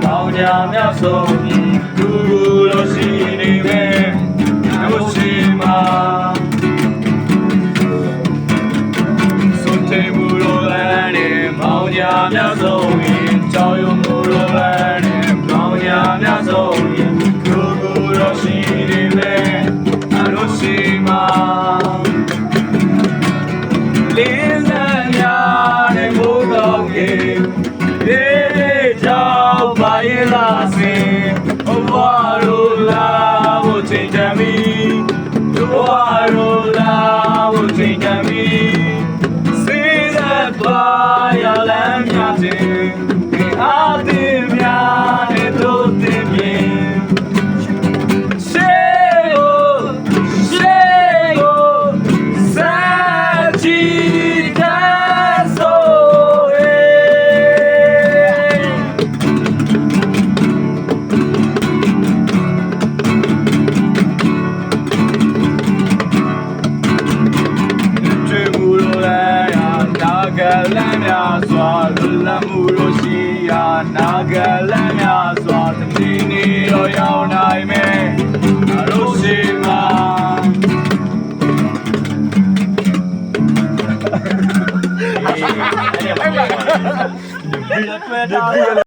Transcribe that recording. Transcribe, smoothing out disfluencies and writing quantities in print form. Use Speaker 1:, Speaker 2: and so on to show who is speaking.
Speaker 1: မောင်ညာမြတ်ဆုံးသူလို့ရှိနေမယ်အမှုရှိမှာစွန်တေမှုလို့လည်းမောင်ညာမြတ်ဆုံးကြောက်ရွံ့မှုလို့လည်းမောင်ညာမြတ်ဆုံးသူလို့ရှိနေမယ်အမှုရှိမှာလင်းစံများတဲ့ဘုရားကောင်းကြီးဘာရဲ့လားစင်ဘဝရိုလာဘုချိန်တမီဘဝရိုလာဘုချိန်တမီစေးသက်သွားရလမ်းများတင်အားတင်များနဲ့တို့တင်ပြင်းရှေးကိုစัจจิကလမ်းများစွာလွတ်လပ်မှုလို့ရှိရာနာဂလမ်းများစွာတတိနေရောရောက်နိုင်မယ်အလို့ရှိမှာ